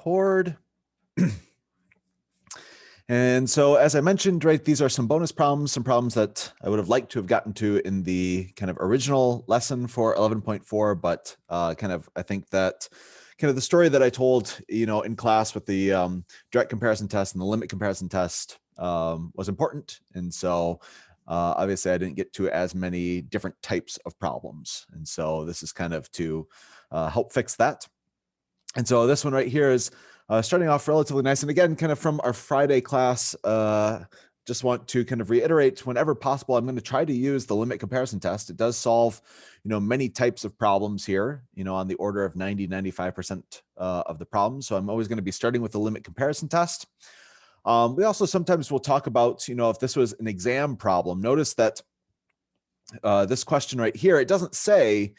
record. And so, as I mentioned, right, these are some bonus problems, some problems that I would have liked to have gotten to in the kind of original lesson for 11.4, but I think that kind of the story that I told, in class with the direct comparison test and the limit comparison test was important. And so obviously I didn't get to as many different types of problems. And so this is kind of to help fix that. And so this one right here is starting off relatively nice. And again, kind of from our Friday class, just want to kind of reiterate, whenever possible, I'm going to try to use the limit comparison test. It does solve, many types of problems here, on the order of 95% of the problems. So I'm always going to be starting with the limit comparison test. We also sometimes will talk about, if this was an exam problem. Notice that this question right here, it doesn't say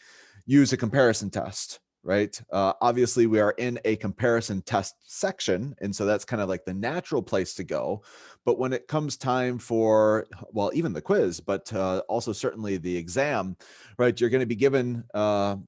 use a comparison test. Right? Obviously, we are in a comparison test section, and so that's kind of like the natural place to go. But when it comes time for, well, even the quiz, but also certainly the exam, right? You're going to be given, a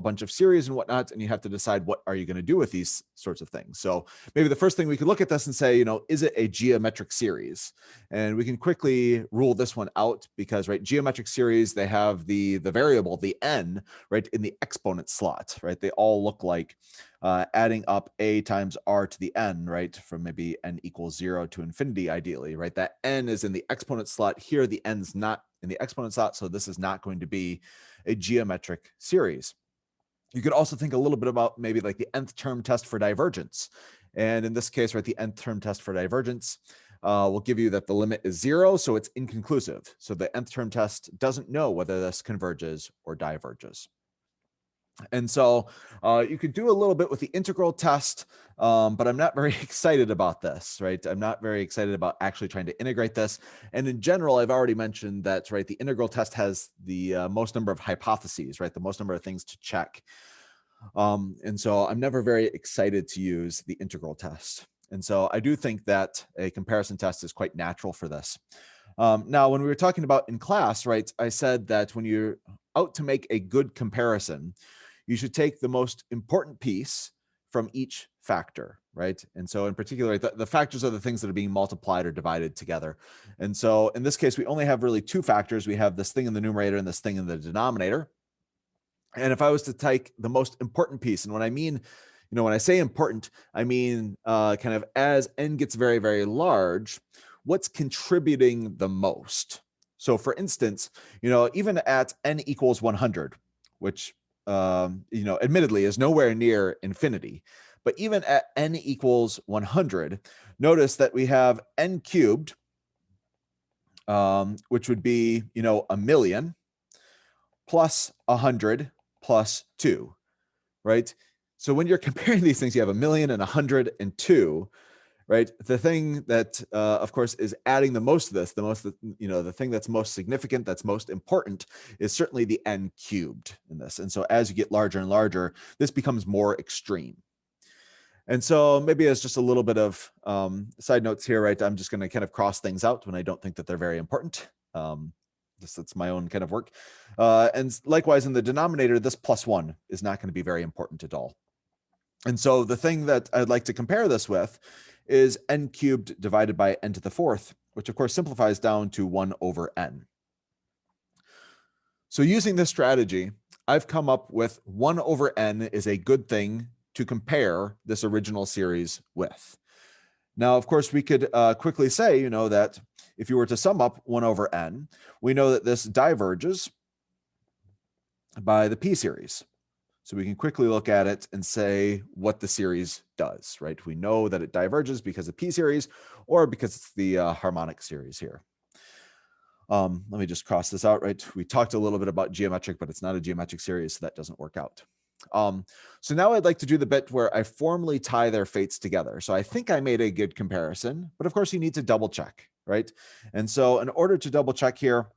bunch of series and whatnot, and you have to decide what are you going to do with these sorts of things. So maybe the first thing we could look at this and say, is it a geometric series? And we can quickly rule this one out because, right, geometric series, they have the variable, the n, right, in the exponent slot, right? They all look like adding up a times r to the n, right? From maybe n equals 0 to infinity, ideally, right? That n is in the exponent slot. Here, the n's not in the exponent slot, so this is not going to be a geometric series. You could also think a little bit about maybe like the nth term test for divergence. And in this case, right, the nth term test for divergence will give you that the limit is 0, so it's inconclusive. So the nth term test doesn't know whether this converges or diverges. And so you could do a little bit with the integral test, but I'm not very excited about this, right? I'm not very excited about actually trying to integrate this. And in general, I've already mentioned that, right, the integral test has the most number of hypotheses, right? The most number of things to check. And so I'm never very excited to use the integral test. And so I do think that a comparison test is quite natural for this. Now, when we were talking about in class, right, I said that when you're out to make a good comparison, you should take the most important piece from each factor, right? And so in particular, the factors are the things that are being multiplied or divided together. And so in this case, we only have really two factors. We have this thing in the numerator and this thing in the denominator. And if I was to take the most important piece, and when I mean, when I say important, I mean kind of as n gets very, very large, what's contributing the most? So for instance, even at n equals 100, which, admittedly is nowhere near infinity, but even at n equals 100, notice that we have n cubed, which would be, a million, plus 100 plus 2, right? So when you're comparing these things, you have a million and 100 and 2, right? The thing that, of course, is adding the most of this, the thing that's most significant, that's most important, is certainly the n cubed in this. And so as you get larger and larger, this becomes more extreme. And so maybe as just a little bit of side notes here, right? I'm just going to kind of cross things out when I don't think that they're very important. That's my own kind of work. And likewise, in the denominator, this +1 is not going to be very important at all. And so the thing that I'd like to compare this with is n cubed divided by n to the fourth, which of course simplifies down to 1 over n. So using this strategy, I've come up with 1 over n is a good thing to compare this original series with. Now, of course, we could quickly say, that if you were to sum up 1 over n, we know that this diverges by the p series. So we can quickly look at it and say what the series does, right? We know that it diverges because of p series or because it's the harmonic series here. Let me just cross this out, right? We talked a little bit about geometric, but it's not a geometric series, so that doesn't work out. So now I'd like to do the bit where I formally tie their fates together. So I think I made a good comparison, but of course you need to double check, right? And so in order to double check here,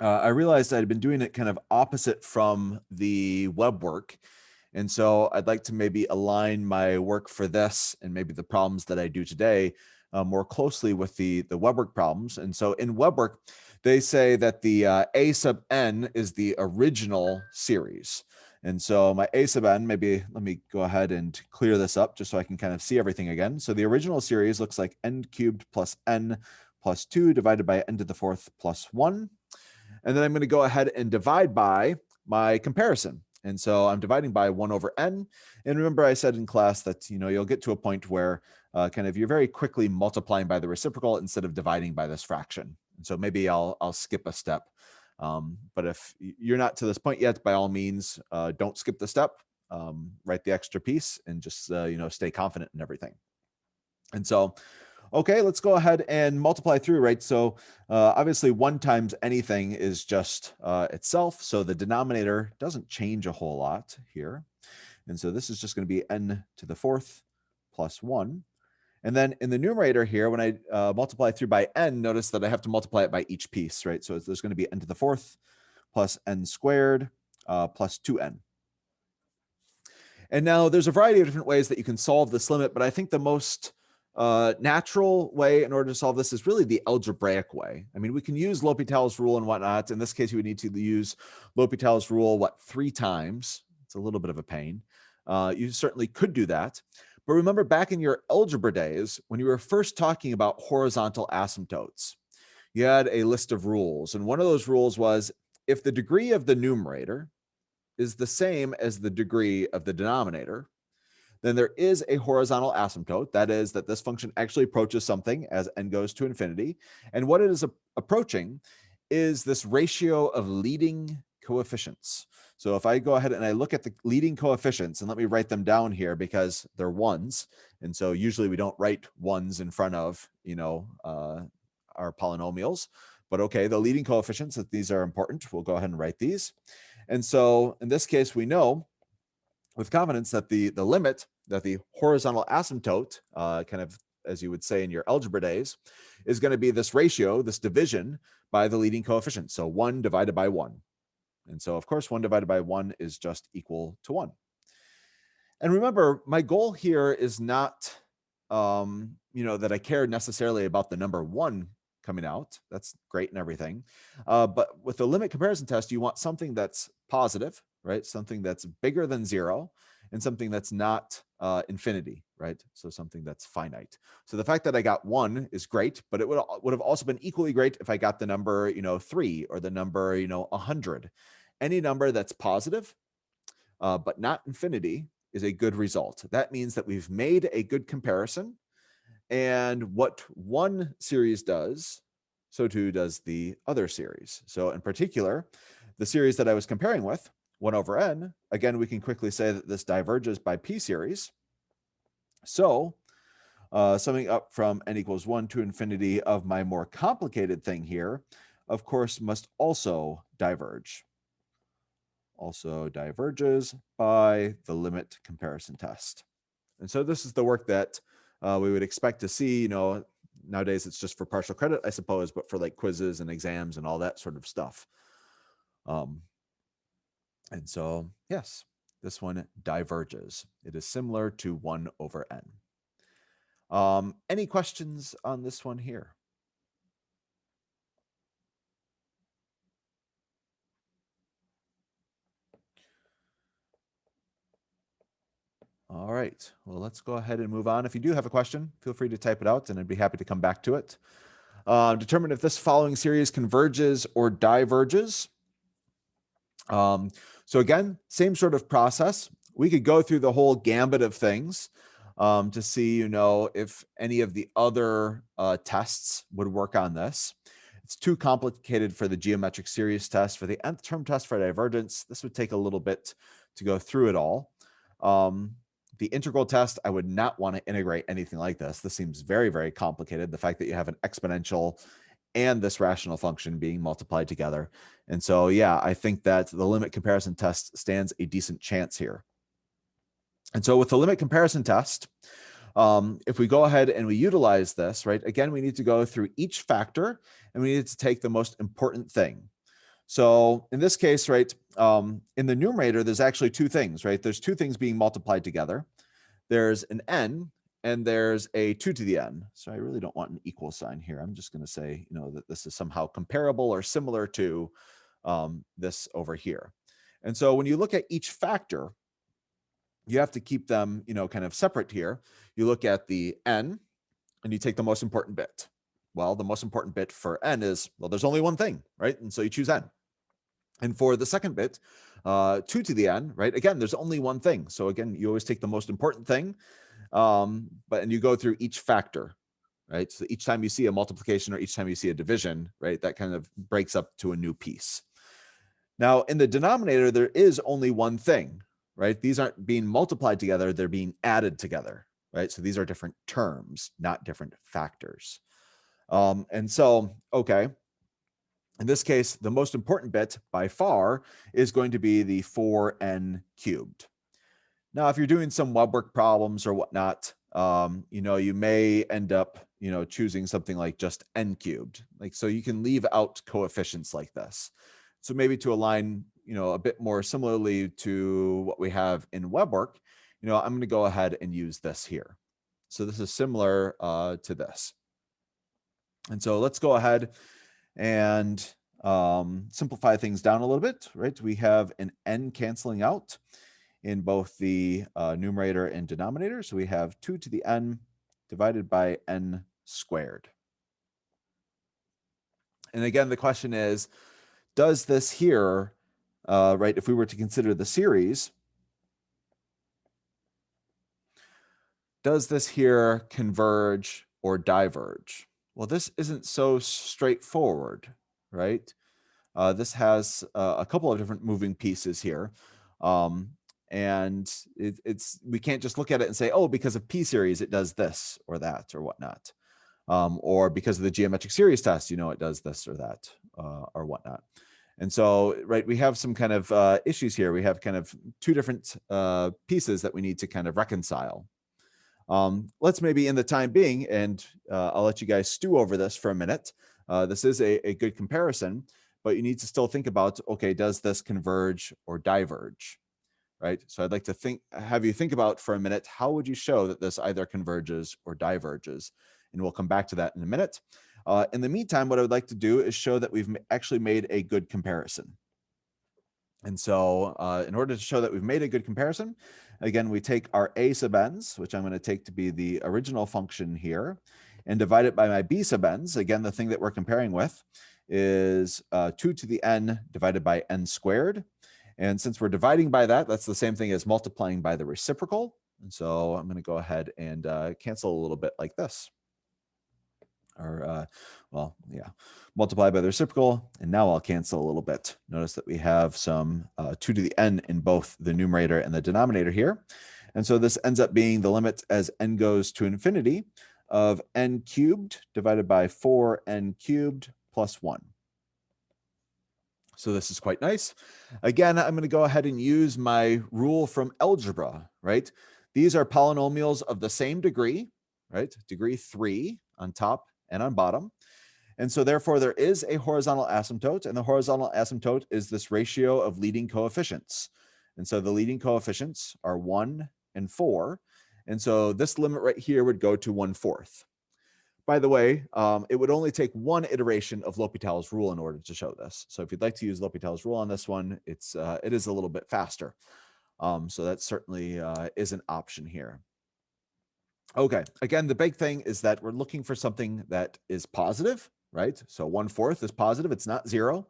I realized I'd been doing it kind of opposite from the web work. And so I'd like to maybe align my work for this and maybe the problems that I do today more closely with the web work problems. And so in web work, they say that the a sub n is the original series. And so my a sub n, maybe let me go ahead and clear this up just so I can kind of see everything again. So the original series looks like n cubed plus n plus 2 divided by n to the fourth plus 1. And then I'm going to go ahead and divide by my comparison. And so I'm dividing by 1 over n. And remember I said in class that, you'll get to a point where kind of you're very quickly multiplying by the reciprocal instead of dividing by this fraction. And so maybe I'll skip a step. But if you're not to this point yet, by all means, don't skip the step, write the extra piece, and just, stay confident in everything. And so, okay, let's go ahead and multiply through, right? So obviously 1 times anything is just itself. So the denominator doesn't change a whole lot here. And so this is just going to be n to the fourth plus 1. And then in the numerator here, when I multiply through by n, notice that I have to multiply it by each piece, right? So there's going to be n to the fourth plus n squared plus 2n. And now there's a variety of different ways that you can solve this limit, but I think the most natural way in order to solve this is really the algebraic way. I mean, we can use L'Hopital's rule and whatnot. In this case, you would need to use L'Hopital's rule, 3 times? It's a little bit of a pain. You certainly could do that. But remember back in your algebra days, when you were first talking about horizontal asymptotes, you had a list of rules. And one of those rules was if the degree of the numerator is the same as the degree of the denominator, then there is a horizontal asymptote. That is that this function actually approaches something as n goes to infinity. And what it is approaching is this ratio of leading coefficients. So if I go ahead and I look at the leading coefficients, and let me write them down here because they're ones. And so usually we don't write ones in front of, our polynomials. But okay, the leading coefficients, that these are important, we'll go ahead and write these. And so in this case, we know with confidence that the limit, that the horizontal asymptote, kind of as you would say in your algebra days, is going to be this ratio, this division by the leading coefficient. So 1 divided by 1. And so, of course, 1 divided by 1 is just equal to 1. And remember, my goal here is not, that I care necessarily about the number 1 coming out. That's great and everything. But with the limit comparison test, you want something that's positive, right? Something that's bigger than 0 and something that's not infinity, right? So something that's finite. So the fact that I got 1 is great, but it would have also been equally great if I got the number, 3 or the number, 100. Any number that's positive, but not infinity is a good result. That means that we've made a good comparison. And what one series does, so too does the other series. So in particular, the series that I was comparing with, 1 over n, again, we can quickly say that this diverges by p series. So summing up from n equals 1 to infinity of my more complicated thing here, of course, must also diverge. Also diverges by the limit comparison test. And so this is the work that we would expect to see. Nowadays it's just for partial credit, I suppose, but for like quizzes and exams and all that sort of stuff. And so, yes, this one diverges. It is similar to 1 over n. Any questions on this one here? All right, well, let's go ahead and move on. If you do have a question, feel free to type it out and I'd be happy to come back to it. Determine if this following series converges or diverges. So again, same sort of process. We could go through the whole gambit of things to see, if any of the other tests would work on this. It's too complicated for the geometric series test. For the nth term test for divergence, this would take a little bit to go through it all. The integral test, I would not want to integrate anything like this. This seems very, very complicated. The fact that you have an exponential and this rational function being multiplied together. And so, yeah, I think that the limit comparison test stands a decent chance here. And so with the limit comparison test, if we go ahead and we utilize this, right, again, we need to go through each factor and we need to take the most important thing. So in this case, right, in the numerator, there's actually 2 things, right? There's 2 things being multiplied together. There's an n and there's a 2 to the n. So I really don't want an equal sign here. I'm just going to say, that this is somehow comparable or similar to this over here. And so when you look at each factor, you have to keep them, kind of separate here. You look at the n and you take the most important bit. Well, the most important bit for n is, well, there's only one thing, right? And so you choose n. And for the second bit, 2 to the n, right? Again, there's only one thing. So again, you always take the most important thing, and you go through each factor, right? So each time you see a multiplication or each time you see a division, right, that kind of breaks up to a new piece. Now, in the denominator, there is only one thing, right? These aren't being multiplied together, they're being added together, right? So these are different terms, not different factors. And so, okay, in this case, the most important bit by far is going to be the 4n cubed. Now, if you're doing some web work problems or whatnot, you may end up, choosing something like just n cubed. Like, so you can leave out coefficients like this. So maybe to align, a bit more similarly to what we have in web work, I'm going to go ahead and use this here. So this is similar to this. And so let's go ahead and simplify things down a little bit, right? We have an n canceling out in both the numerator and denominator. So we have 2 to the n divided by n squared. And again, the question is, does this here, right, if we were to consider the series, does this here converge or diverge? Well, this isn't so straightforward, right? This has a couple of different moving pieces here. And we can't just look at it and say, oh, because of P series, it does this or that or whatnot. Or because of the geometric series test, it does this or that or whatnot. And so, right, we have some kind of issues here. We have kind of two different pieces that we need to kind of reconcile. Let's maybe in the time being, and I'll let you guys stew over this for a minute. This is a good comparison, but you need to still think about, okay, does this converge or diverge, right? So I'd like to have you think about for a minute, how would you show that this either converges or diverges? And we'll come back to that in a minute. In the meantime, what I would like to do is show that we've actually made a good comparison. And so in order to show that we've made a good comparison, again, we take our a sub n's, which I'm going to take to be the original function here, and divide it by my b sub n's. Again, the thing that we're comparing with is 2 to the n divided by n squared. And since we're dividing by that, that's the same thing as multiplying by the reciprocal. And so I'm going to go ahead and cancel a little bit like this. Or, multiply by the reciprocal. And now I'll cancel a little bit. Notice that we have some 2 to the n in both the numerator and the denominator here. And so this ends up being the limit as n goes to infinity of n cubed divided by 4n cubed plus 1. So this is quite nice. Again, I'm going to go ahead and use my rule from algebra, right? These are polynomials of the same degree, right? Degree 3 on top and on bottom. And so therefore there is a horizontal asymptote, and the horizontal asymptote is this ratio of leading coefficients. And so the leading coefficients are 1 and 4. And so this limit right here would go to 1/4. By the way, it would only take one iteration of L'Hopital's rule in order to show this. So if you'd like to use L'Hopital's rule on this one, it is a little bit faster. So that certainly is an option here. Okay, again, the big thing is that we're looking for something that is positive, right? So 1/4 is positive, it's not 0.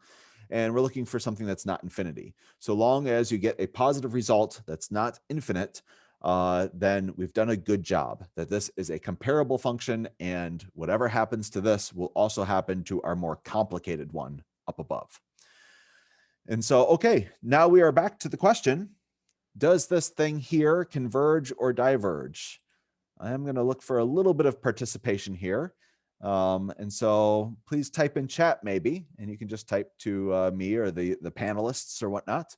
And we're looking for something that's not infinity. So long as you get a positive result that's not infinite, then we've done a good job, that this is a comparable function, and whatever happens to this will also happen to our more complicated one up above. And so, okay, now we are back to the question, does this thing here converge or diverge? I'm going to look for a little bit of participation here. And so please type in chat maybe, and you can just type to me or the panelists or whatnot.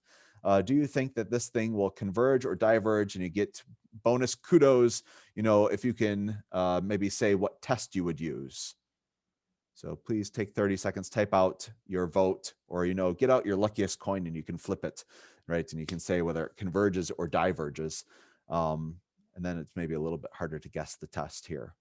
Do you think that this thing will converge or diverge? And you get bonus kudos, if you can maybe say what test you would use. So please take 30 seconds, type out your vote, or, get out your luckiest coin and you can flip it, right? And you can say whether it converges or diverges. And then it's maybe a little bit harder to guess the test here.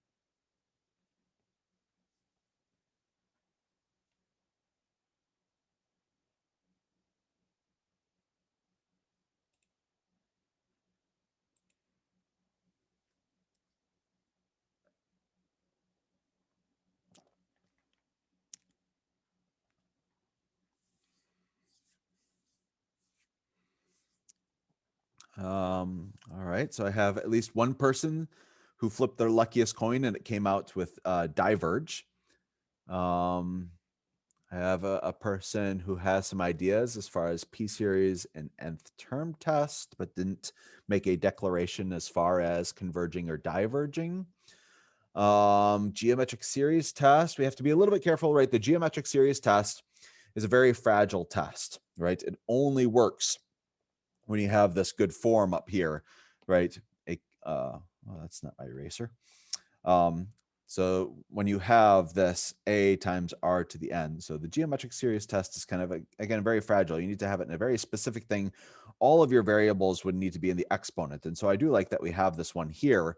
All right, so I have at least one person who flipped their luckiest coin and it came out with diverge. I have a person who has some ideas as far as p-series and nth term test, but didn't make a declaration as far as converging or diverging. Geometric series test, we have to be a little bit careful, right? The geometric series test is a very fragile test, right? It only works when you have this good form up here, right? Well, that's not my eraser. So when you have this a times r to the n, so the geometric series test is kind of, again, very fragile. You need to have it in a very specific thing. All of your variables would need to be in the exponent. And so I do like that we have this one here,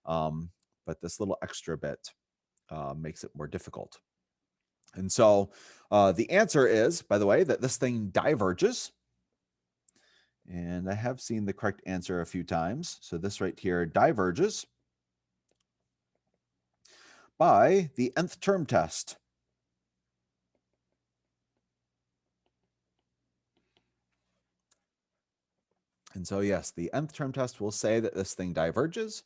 but this little extra bit makes it more difficult. And so the answer is, by the way, that this thing diverges. And I have seen the correct answer a few times. So this right here diverges by the nth term test. And so yes, the nth term test will say that this thing diverges.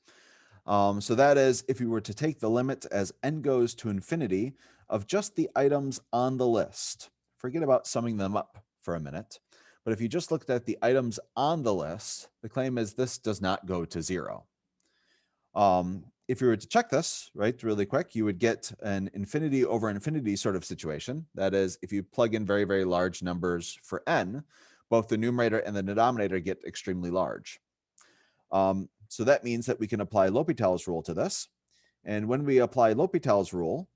So that is, if you were to take the limit as n goes to infinity of just the items on the list, forget about summing them up for a minute. But if you just looked at the items on the list, the claim is this does not go to 0. If you were to check this, right, really quick, you would get an infinity over infinity sort of situation. That is, if you plug in very, very large numbers for n, both the numerator and the denominator get extremely large. So that means that we can apply L'Hopital's rule to this. And when we apply L'Hopital's rule,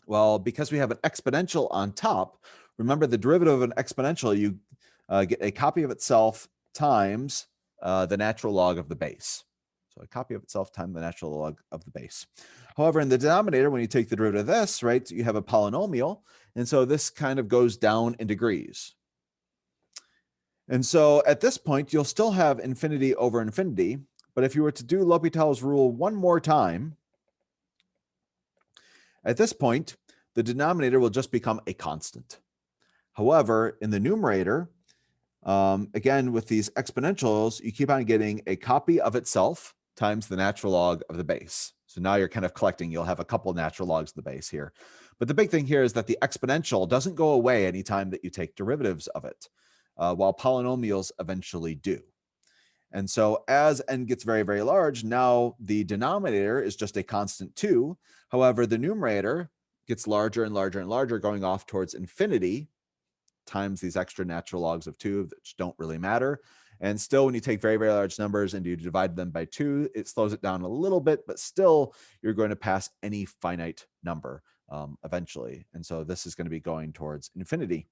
well, because we have an exponential on top, remember the derivative of an exponential, you get a copy of itself times the natural log of the base. So a copy of itself times the natural log of the base. However, in the denominator, when you take the derivative of this, right, you have a polynomial. And so this kind of goes down in degrees. And so at this point, you'll still have infinity over infinity. But if you were to do L'Hopital's rule one more time, at this point, the denominator will just become a constant. However, in the numerator, again, with these exponentials, you keep on getting a copy of itself times the natural log of the base. So now you're kind of collecting, you'll have a couple natural logs of the base here. But the big thing here is that the exponential doesn't go away anytime that you take derivatives of it, while polynomials eventually do. And so as n gets very, very large, now the denominator is just a constant 2. However, the numerator gets larger and larger and larger, going off towards infinity times these extra natural logs of 2, which don't really matter. And still, when you take very, very large numbers and you divide them by 2, it slows it down a little bit, but still you're going to pass any finite number eventually. And so this is going to be going towards infinity,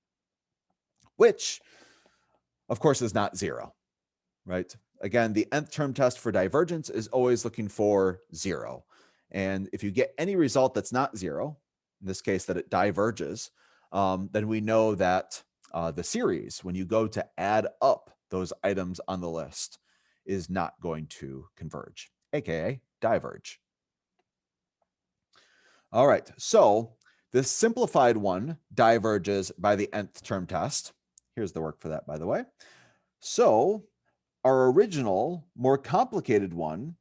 which of course is not 0, right? Again, the nth term test for divergence is always looking for 0. And if you get any result that's not 0, in this case that it diverges, then we know that the series, when you go to add up those items on the list, is not going to converge, aka diverge. All right, so this simplified one diverges by the nth term test. Here's the work for that, by the way. So our original, more complicated one,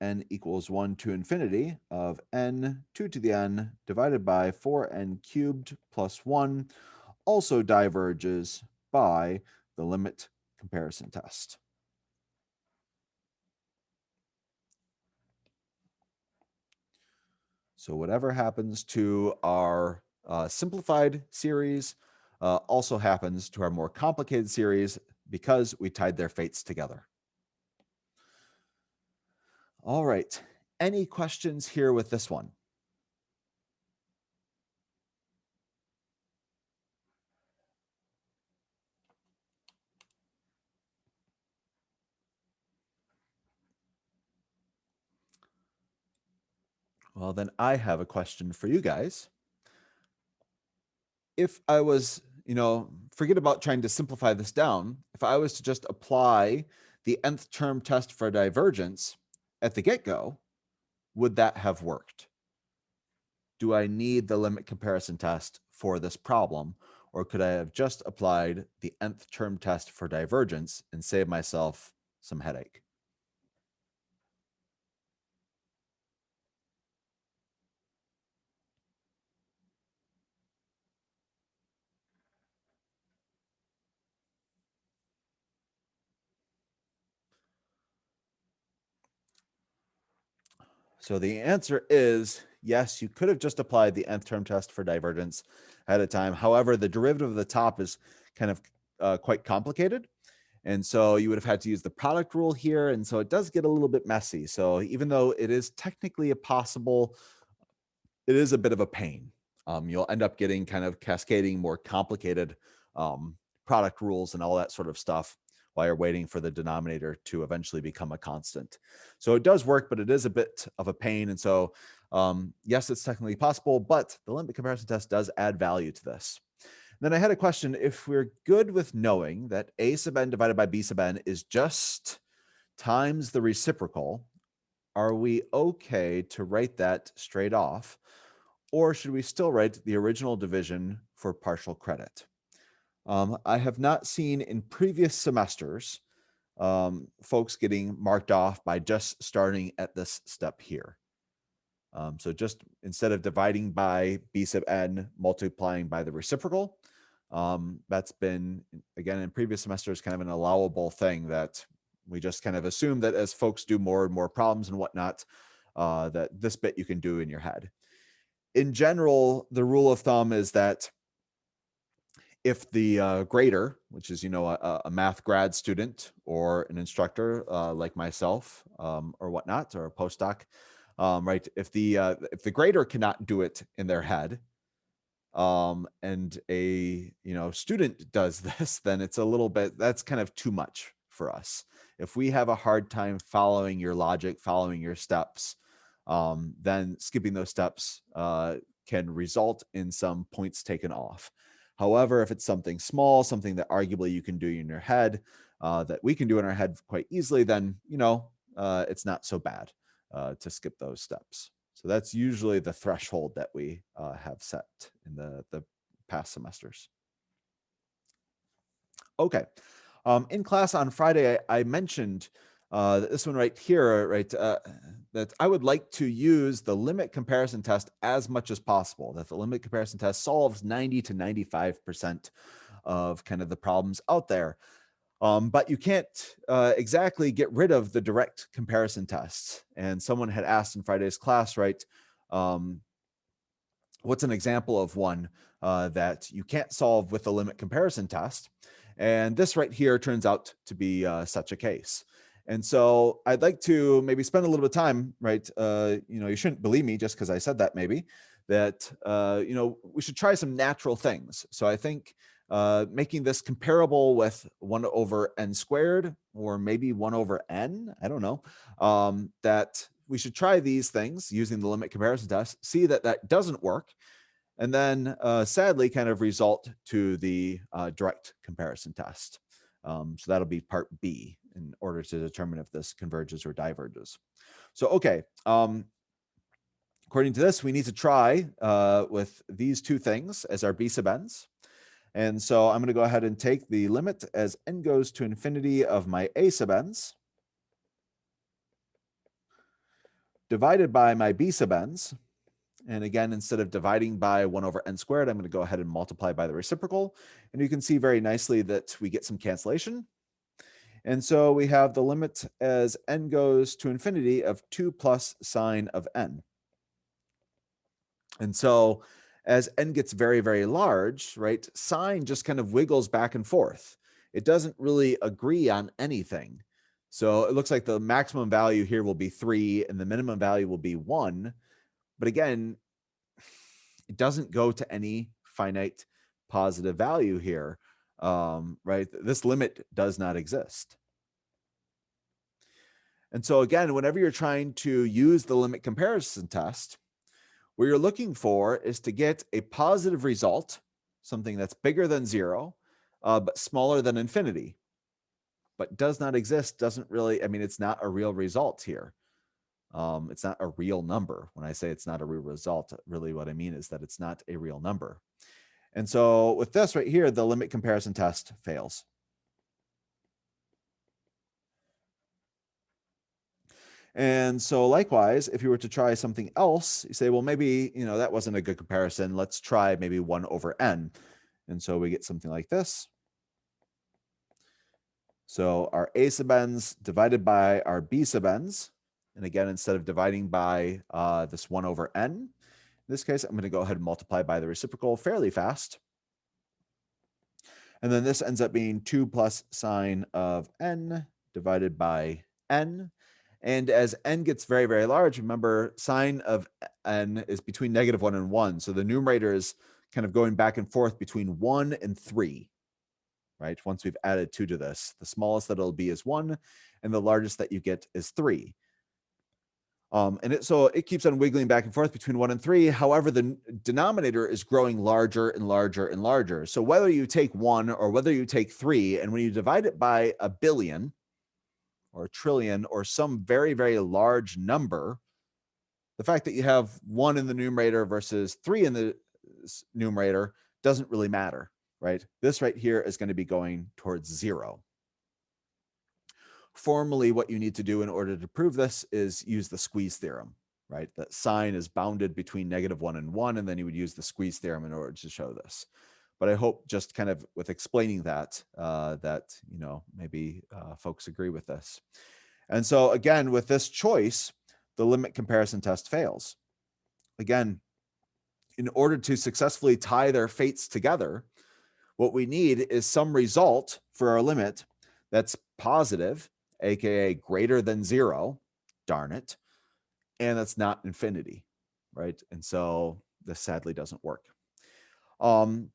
n equals 1 to infinity of n 2 to the n divided by 4n cubed plus 1, also diverges by the limit comparison test. So whatever happens to our simplified series also happens to our more complicated series because we tied their fates together. All right, any questions here with this one? Well, then I have a question for you guys. If I was, forget about trying to simplify this down. If I was to just apply the nth term test for divergence at the get-go, would that have worked? Do I need the limit comparison test for this problem, Or could I have just applied the nth term test for divergence and saved myself some headache? So the answer is yes, you could have just applied the nth term test for divergence at a time. However, the derivative of the top is kind of quite complicated. And so you would have had to use the product rule here. And so it does get a little bit messy. So even though it is technically a possible, it is a bit of a pain. You'll end up getting kind of cascading more complicated product rules and all that sort of stuff while you're waiting for the denominator to eventually become a constant. So it does work, but it is a bit of a pain. And so yes, it's technically possible, but the limit comparison test does add value to this. Then I had a question. If we're good with knowing that a sub n divided by b sub n is just times the reciprocal, are we okay to write that straight off? Or should we still write the original division for partial credit? I have not seen in previous semesters folks getting marked off by just starting at this step here. So just instead of dividing by b sub n, multiplying by the reciprocal, that's been, again, in previous semesters, kind of an allowable thing that we just kind of assume that as folks do more and more problems and whatnot, that this bit you can do in your head. In general, the rule of thumb is that if the grader, which is, a math grad student or an instructor like myself or whatnot, or a postdoc, right? If the grader cannot do it in their head, and a student does this, then it's a little bit, that's kind of too much for us. If we have a hard time following your logic, following your steps, then skipping those steps can result in some points taken off. However, if it's something small, something that arguably you can do in your head, that we can do in our head quite easily, then it's not so bad to skip those steps. So that's usually the threshold that we have set in the past semesters. Okay. In class on Friday, I mentioned this one right here, right, that I would like to use the limit comparison test as much as possible, that the limit comparison test solves 90 to 95% of kind of the problems out there. But you can't exactly get rid of the direct comparison tests. And someone had asked in Friday's class, right, what's an example of one that you can't solve with the limit comparison test? And this right here turns out to be such a case. And so I'd like to maybe spend a little bit of time, right? You shouldn't believe me just because I said that, maybe, that, we should try some natural things. So I think making this comparable with 1 over n squared, or maybe 1 over n, I don't know, that we should try these things using the limit comparison test, see that that doesn't work, and then sadly kind of result to the direct comparison test. So that'll be part B in order to determine if this converges or diverges. So, okay. According to this, we need to try with these two things as our b sub n's. And so I'm going to go ahead and take the limit as n goes to infinity of my a sub n's divided by my b sub n's. And again, instead of dividing by 1 over n squared, I'm going to go ahead and multiply by the reciprocal. And you can see very nicely that we get some cancellation. And so we have the limit as n goes to infinity of 2 plus sine of n. And so as n gets very, very large, right, sine just kind of wiggles back and forth. It doesn't really agree on anything. So it looks like the maximum value here will be 3 and the minimum value will be 1. But again, it doesn't go to any finite positive value here, right? This limit does not exist. And so again, whenever you're trying to use the limit comparison test, what you're looking for is to get a positive result, something that's bigger than 0, but smaller than infinity, but does not exist, doesn't really, I mean, it's not a real result here. It's not a real number. When I say it's not a real result, really what I mean is that it's not a real number. And so with this right here, the limit comparison test fails. And so likewise, if you were to try something else, you say, well, maybe, that wasn't a good comparison. Let's try maybe 1 over n. And so we get something like this. So our a sub n's divided by our b sub n's. And again, instead of dividing by this 1 over n, in this case, I'm going to go ahead and multiply by the reciprocal fairly fast. And then this ends up being 2 plus sine of n divided by n. And as n gets very, very large, remember, sine of n is between -1 and 1. So the numerator is kind of going back and forth between 1 and 3, right? Once we've added 2 to this, the smallest that it'll be is 1, and the largest that you get is 3. So it keeps on wiggling back and forth between 1 and 3. However, the denominator is growing larger and larger and larger. So whether you take 1 or whether you take 3, and when you divide it by a billion, or a trillion, or some very, very large number, the fact that you have 1 in the numerator versus 3 in the numerator doesn't really matter, right? This right here is going to be going towards 0. Formally, what you need to do in order to prove this is use the squeeze theorem, right? That sine is bounded between -1 and 1, and then you would use the squeeze theorem in order to show this. But I hope just kind of with explaining that, maybe folks agree with this. And so again, with this choice, the limit comparison test fails. Again, in order to successfully tie their fates together, what we need is some result for our limit that's positive, aka greater than 0, darn it, and that's not infinity, right? And so this sadly doesn't work.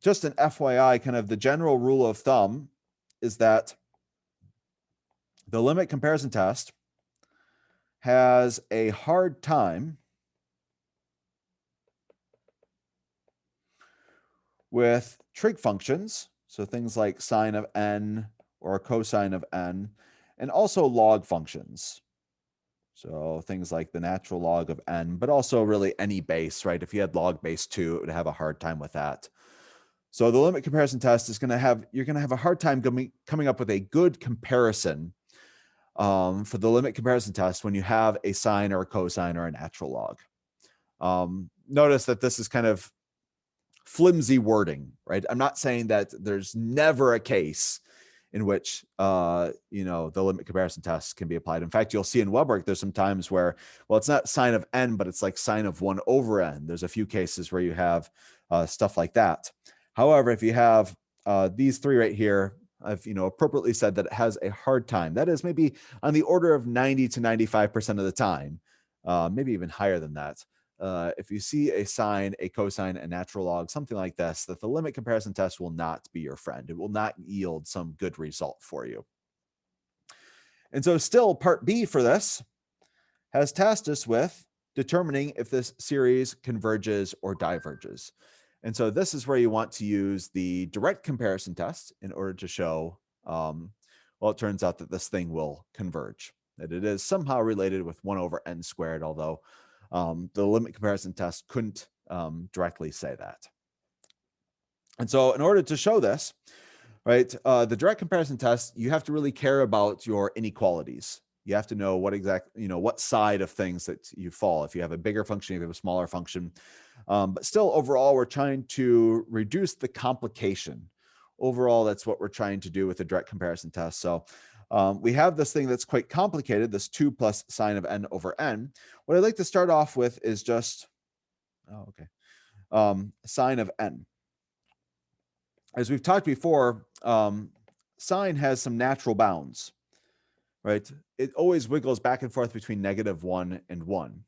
Just an FYI, kind of the general rule of thumb is that the limit comparison test has a hard time with trig functions, so things like sine of n or cosine of n, and also log functions. So things like the natural log of n, but also really any base, right? If you had log base 2, it would have a hard time with that. So the limit comparison test is you're going to have a hard time coming up with a good comparison for the limit comparison test when you have a sine or a cosine or a natural log. Notice that this is kind of flimsy wording, right? I'm not saying that there's never a case in which the limit comparison test can be applied. In fact, you'll see in web work there's some times where, well, it's not sine of n, but it's like sine of 1 over n. There's a few cases where you have stuff like that. However, if you have these 3 right here, I've appropriately said that it has a hard time. That is maybe on the order of 90 to 95% of the time, maybe even higher than that. If you see a sine, a cosine, a natural log, something like this, that the limit comparison test will not be your friend. It will not yield some good result for you. And so still part B for this has tasked us with determining if this series converges or diverges. And so this is where you want to use the direct comparison test in order to show, well, it turns out that this thing will converge, that it is somehow related with 1 over n squared, although the limit comparison test couldn't directly say that. And so in order to show this, right, the direct comparison test, you have to really care about your inequalities. You have to know what side of things that you fall. If you have a bigger function, if you have a smaller function. But still, overall, we're trying to reduce the complication. Overall, that's what we're trying to do with the direct comparison test. So we have this thing that's quite complicated, this 2 plus sine of n over n. What I'd like to start off with is just, sine of n. As we've talked before, sine has some natural bounds, right? It always wiggles back and forth between -1 and 1.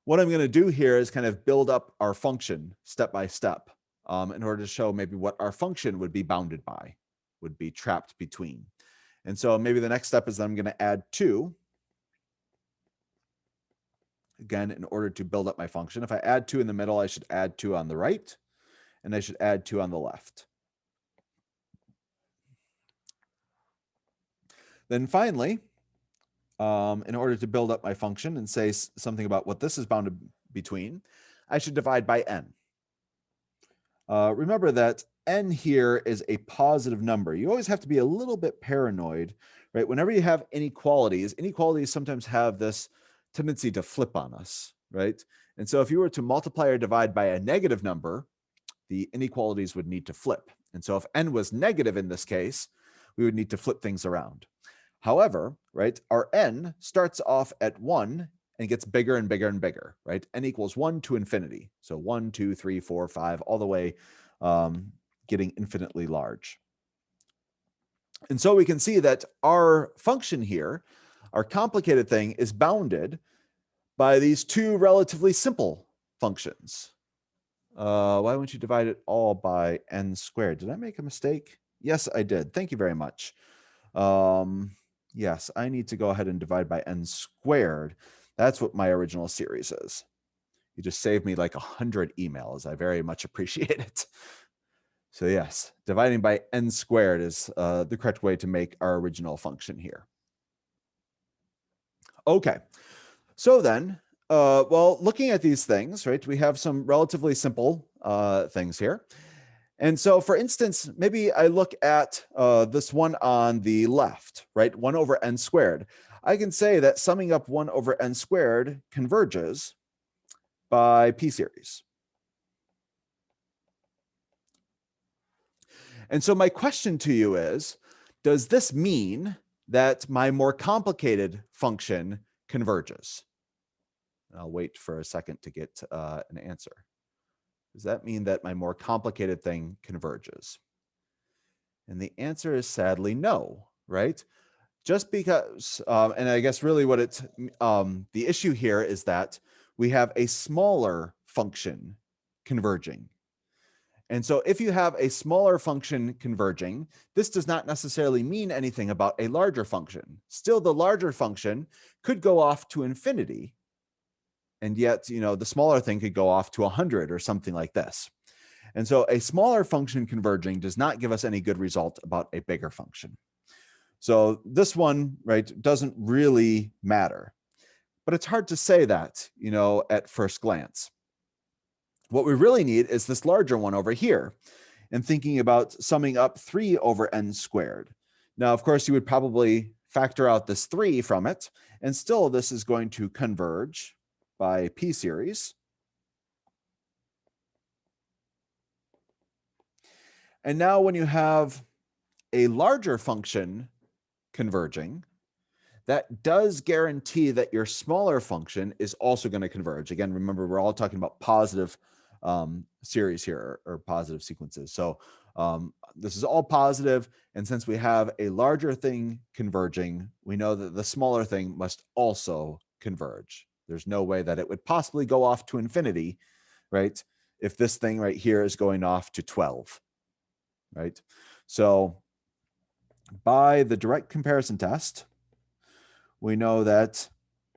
What I'm going to do here is kind of build up our function step by step in order to show maybe what our function would be bounded by, would be trapped between. And so maybe the next step is that I'm going to add 2. Again, in order to build up my function. If I add 2 in the middle, I should add 2 on the right, and I should add 2 on the left. Then finally, in order to build up my function and say something about what this is bounded between, I should divide by n. remember that n here is a positive number. You always have to be a little bit paranoid, right? Whenever you have inequalities, inequalities sometimes have this tendency to flip on us, right? And so if you were to multiply or divide by a negative number, the inequalities would need to flip. And so if n was negative in this case, we would need to flip things around. However, right, our n starts off at 1 and gets bigger and bigger and bigger, right? N equals 1 to infinity. So 1, 2, 3, 4, 5, all the way getting infinitely large. And so we can see that our function here, our complicated thing, is bounded by these two relatively simple functions. Why wouldn't you divide it all by n squared? Did I make a mistake? Yes, I did. Thank you very much. Yes, I need to go ahead and divide by n squared. That's what my original series is. You just saved me like 100 emails. I very much appreciate it. So yes, dividing by n squared is the correct way to make our original function here. Okay, so then, well, looking at these things, right, we have some relatively simple things here. And so, for instance, maybe I look at this one on the left, right, 1 over n squared. I can say that summing up 1 over n squared converges by p-series. And so my question to you is, does this mean that my more complicated function converges? And I'll wait for a second to get an answer. Does that mean that my more complicated thing converges? And the answer is sadly no, right? Just because, and I guess really what it's, the issue here is that we have a smaller function converging. And so if you have a smaller function converging, this does not necessarily mean anything about a larger function. Still, the larger function could go off to infinity. And yet, you know, the smaller thing could go off to 100 or something like this. And so a smaller function converging does not give us any good result about a bigger function. So this one, right, doesn't really matter. But it's hard to say that, you know, at first glance. What we really need is this larger one over here, and thinking about summing up 3 over n squared. Now, of course, you would probably factor out this 3 from it, and still this is going to converge by p-series. And now when you have a larger function converging, that does guarantee that your smaller function is also going to converge. Again, remember, we're all talking about positive series here, or positive sequences. So this is all positive, and since we have a larger thing converging, we know that the smaller thing must also converge. There's no way that it would possibly go off to infinity, right, if this thing right here is going off to 12, right? So by the direct comparison test, we know that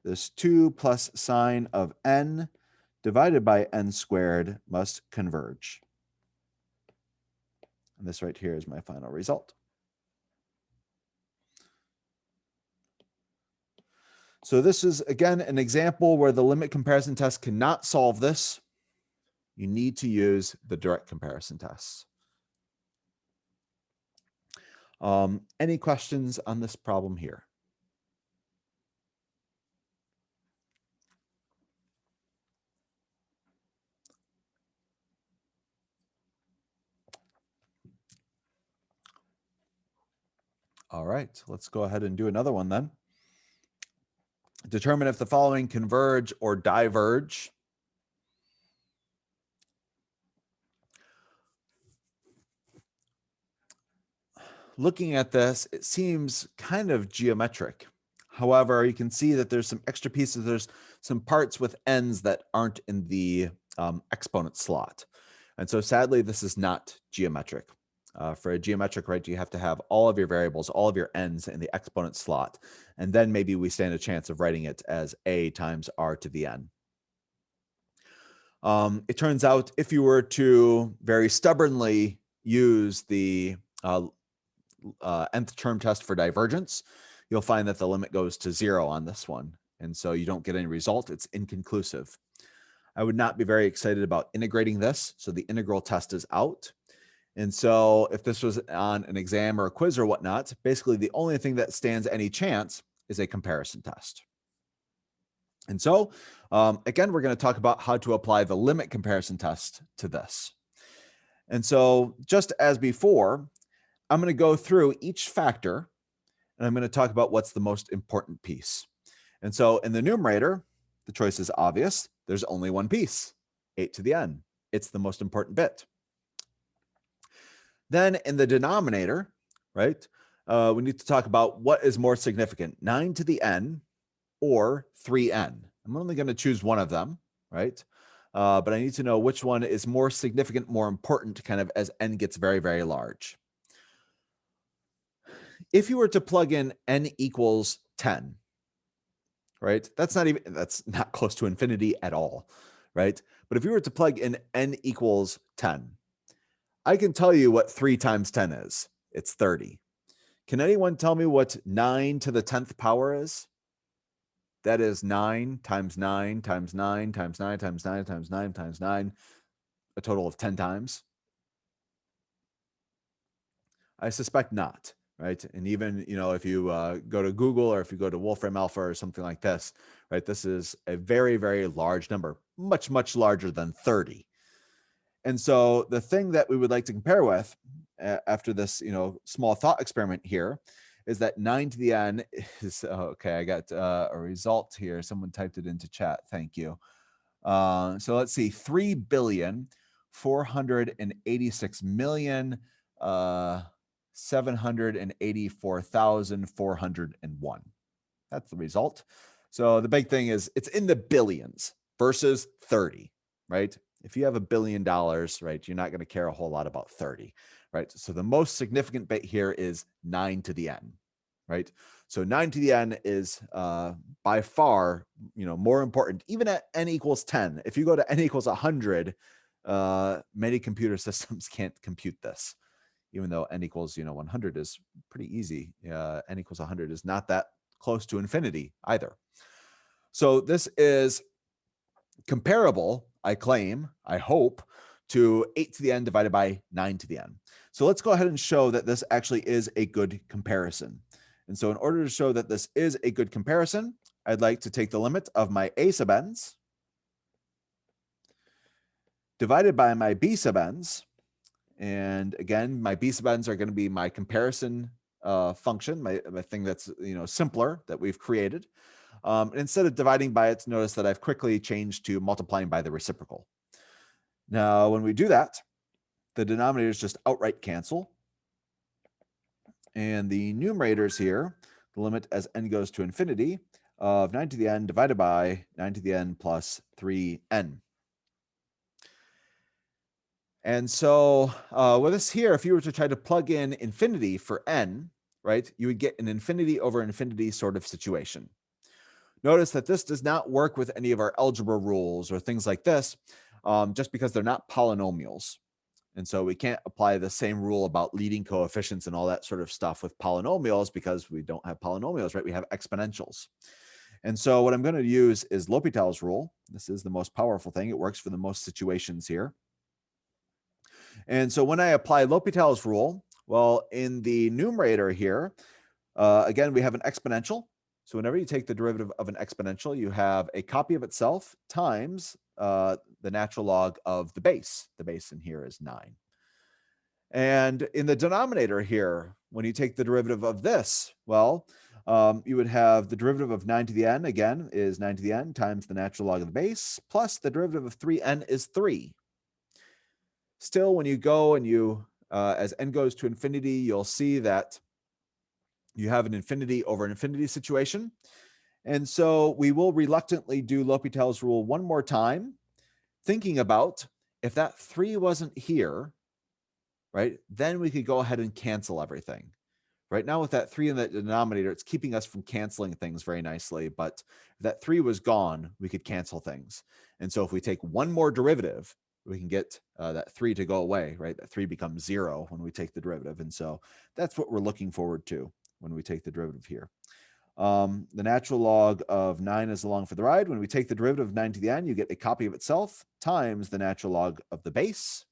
this 2 plus sine of n divided by n squared must converge. And this right here is my final result. So this is, again, an example where the limit comparison test cannot solve this. You need to use the direct comparison tests. Any questions on this problem here? All right, let's go ahead and do another one then. Determine if the following converge or diverge. Looking at this, it seems kind of geometric. However, you can see that there's some extra pieces. There's some parts with n's that aren't in the exponent slot. And so sadly, this is not geometric. For a geometric, right, you have to have all of your variables, all of your n's in the exponent slot. And then maybe we stand a chance of writing it as a times r to the n. It turns out if you were to very stubbornly use the nth term test for divergence, you'll find that the limit goes to 0 on this one. And so you don't get any result. It's inconclusive. I would not be very excited about integrating this. So the integral test is out. And so if this was on an exam or a quiz or whatnot, basically the only thing that stands any chance is a comparison test. And so again, we're going to talk about how to apply the limit comparison test to this. And so just as before, I'm going to go through each factor and I'm going to talk about what's the most important piece. And so in the numerator, the choice is obvious. There's only one piece, 8 to the n. It's the most important bit. Then in the denominator, right, we need to talk about what is more significant, 9 to the n or 3n. I'm only going to choose one of them, right? But I need to know which one is more significant, more important, kind of as n gets very, very large. If you were to plug in n equals 10, right? That's not close to infinity at all, right? But if you were to plug in n equals 10, I can tell you what 3 times 10 is. It's 30. Can anyone tell me what 9 to the 10th power is? That is 9 times 9 times 9 times 9 times 9 times 9 times 9, a total of 10 times. I suspect not, right? And even, if you go to Google or if you go to Wolfram Alpha or something like this, right? This is a very, very large number, much, much larger than 30. And so the thing that we would like to compare with after this, small thought experiment here is that 9 to the n is, okay, I got a result here. Someone typed it into chat. Thank you. So let's see, 3,486,784,401. That's the result. So the big thing is it's in the billions versus 30, right? If you have $1 billion, right, you're not going to care a whole lot about 30, right? So the most significant bit here is 9 to the n, right? So 9 to the n is by far, more important, even at n equals 10. If you go to n equals 100, many computer systems can't compute this, even though n equals, 100 is pretty easy. N equals 100 is not that close to infinity either. So this is comparable, I claim, I hope, to 8 to the n divided by 9 to the n. So let's go ahead and show that this actually is a good comparison. And so in order to show that this is a good comparison, I'd like to take the limit of my a sub n's divided by my b sub n's. And again, my b sub n's are going to be my comparison function, my thing that's simpler that we've created. Instead of dividing by it, notice that I've quickly changed to multiplying by the reciprocal. Now, when we do that, the denominators just outright cancel. And the numerators here, the limit as n goes to infinity of 9 to the n divided by 9 to the n plus 3n. And so with this here, if you were to try to plug in infinity for n, right, you would get an infinity over infinity sort of situation. Notice that this does not work with any of our algebra rules or things like this, just because they're not polynomials. And so we can't apply the same rule about leading coefficients and all that sort of stuff with polynomials because we don't have polynomials, right? We have exponentials. And so what I'm going to use is L'Hopital's rule. This is the most powerful thing. It works for the most situations here. And so when I apply L'Hopital's rule, well, in the numerator here, again, we have an exponential. So whenever you take the derivative of an exponential, you have a copy of itself times the natural log of the base. The base in here is 9. And in the denominator here, when you take the derivative of this, well, you would have the derivative of 9 to the n, again, is 9 to the n times the natural log of the base, plus the derivative of 3n is 3. Still, when you go and as n goes to infinity, you'll see that you have an infinity over infinity situation. And so we will reluctantly do L'Hopital's rule one more time, thinking about if that 3 wasn't here, right, then we could go ahead and cancel everything. Right now with that 3 in the denominator, it's keeping us from canceling things very nicely. But if that 3 was gone, we could cancel things. And so if we take one more derivative, we can get that 3 to go away, right? That 3 becomes 0 when we take the derivative. And so that's what we're looking forward to when we take the derivative here. The natural log of 9 is along for the ride. When we take the derivative of 9 to the n, you get a copy of itself times the natural log of the base.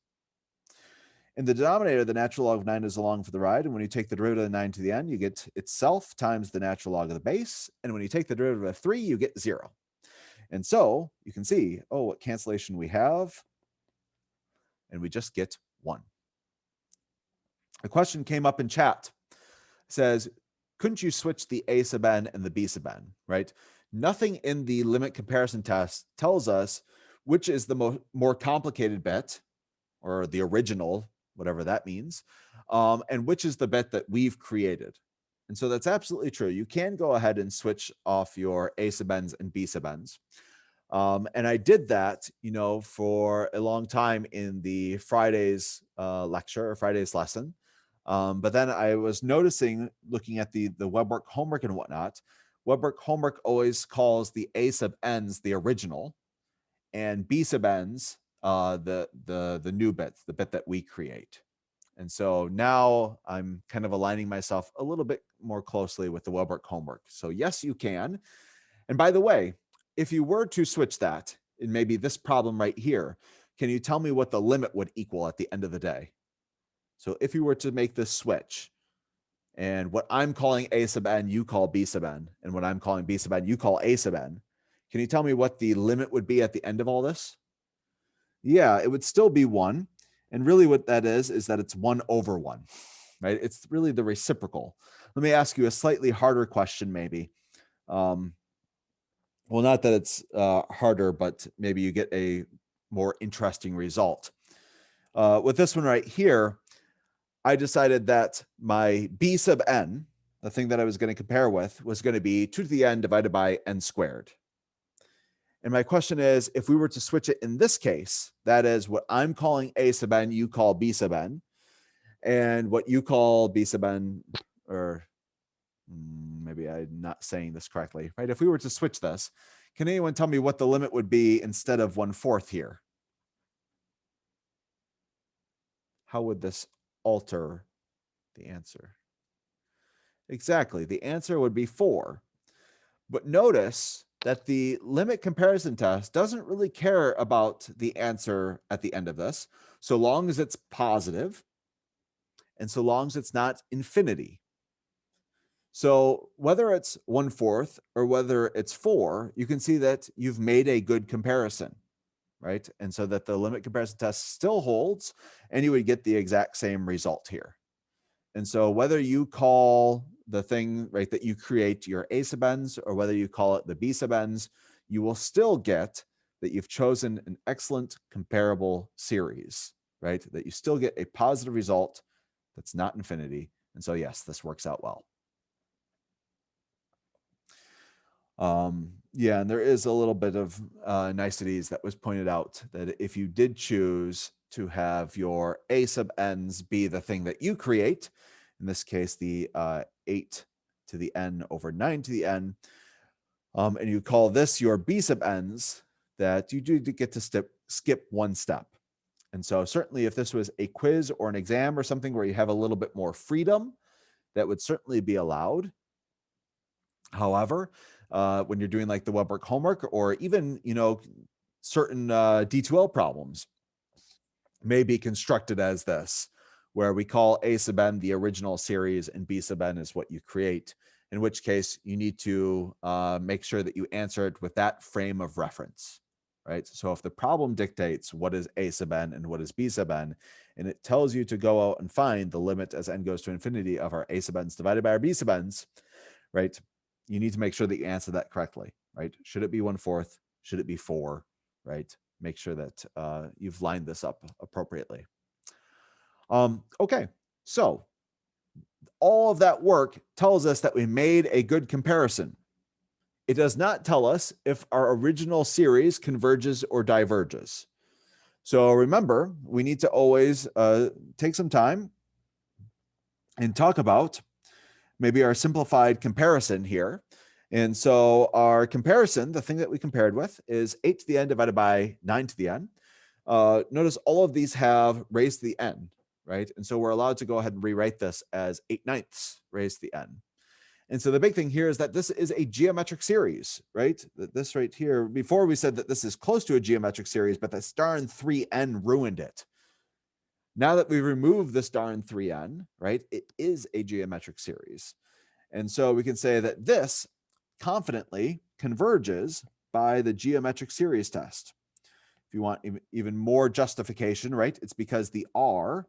In the denominator, the natural log of 9 is along for the ride. And when you take the derivative of 9 to the n, you get itself times the natural log of the base. And when you take the derivative of 3, you get 0. And so you can see, oh, what cancellation we have. And we just get 1. A question came up in chat. It says, couldn't you switch the a sub n and the b sub n, right? Nothing in the limit comparison test tells us which is the more complicated bit, or the original, whatever that means, and which is the bit that we've created. And so that's absolutely true. You can go ahead and switch off your a sub n's and b sub n's. And I did that, for a long time in the Friday's lecture or Friday's lesson. But then I was noticing, looking at the web work homework and whatnot, web work homework always calls the a sub n's the original, and b sub n's the new bits, the bit that we create. And so now I'm kind of aligning myself a little bit more closely with the web work homework. So yes, you can. And by the way, if you were to switch that in maybe this problem right here, can you tell me what the limit would equal at the end of the day? So if you were to make this switch, and what I'm calling a sub n, you call b sub n, and what I'm calling b sub n, you call a sub n, can you tell me what the limit would be at the end of all this? Yeah, it would still be 1. And really what that is that it's 1 over 1, right? It's really the reciprocal. Let me ask you a slightly harder question maybe. Well, not that it's harder, but maybe you get a more interesting result. With this one right here, I decided that my b sub n, the thing that I was going to compare with, was going to be 2 to the n divided by n squared. And my question is, if we were to switch it in this case, that is what I'm calling a sub n, you call b sub n, and what you call b sub n, or maybe I'm not saying this correctly, right? If we were to switch this, can anyone tell me what the limit would be instead of 1/4 here? How would this alter the answer? Exactly, the answer would be 4. But notice that the limit comparison test doesn't really care about the answer at the end of this, so long as it's positive and so long as it's not infinity. So whether it's 1/4 or whether it's 4, you can see that you've made a good comparison, right? And so that the limit comparison test still holds, and you would get the exact same result here. And so whether you call the thing, right, that you create your a sub n's, or whether you call it the b sub n's, you will still get that you've chosen an excellent comparable series, right? That you still get a positive result that's not infinity. And so yes, this works out well. Yeah, and there is a little bit of niceties that was pointed out, that if you did choose to have your a sub n's be the thing that you create, in this case, the 8 to the n over 9 to the n, and you call this your b sub n's, that you do get to skip one step. And so certainly if this was a quiz or an exam or something where you have a little bit more freedom, that would certainly be allowed. However, when you're doing like the web work homework, or even, certain D2L problems may be constructed as this, where we call a sub n the original series and b sub n is what you create, in which case you need to make sure that you answer it with that frame of reference, right? So if the problem dictates what is a sub n and what is b sub n, and it tells you to go out and find the limit as n goes to infinity of our a sub n's divided by our b sub n's, right? You need to make sure that you answer that correctly, right? Should it be 1/4? Should it be 4, right? Make sure that you've lined this up appropriately. Okay, so all of that work tells us that we made a good comparison. It does not tell us if our original series converges or diverges. So remember, we need to always take some time and talk about maybe our simplified comparison here. And so our comparison, the thing that we compared with, is 8 to the n divided by 9 to the n. Notice all of these have raised to the n, right? And so we're allowed to go ahead and rewrite this as 8/9 raised to the n. And so the big thing here is that this is a geometric series, right? This right here, before we said that this is close to a geometric series, but this darn 3n ruined it. Now that we remove this darn 3n, right, it is a geometric series. And so we can say that this confidently converges by the geometric series test. If you want even more justification, right, it's because the r,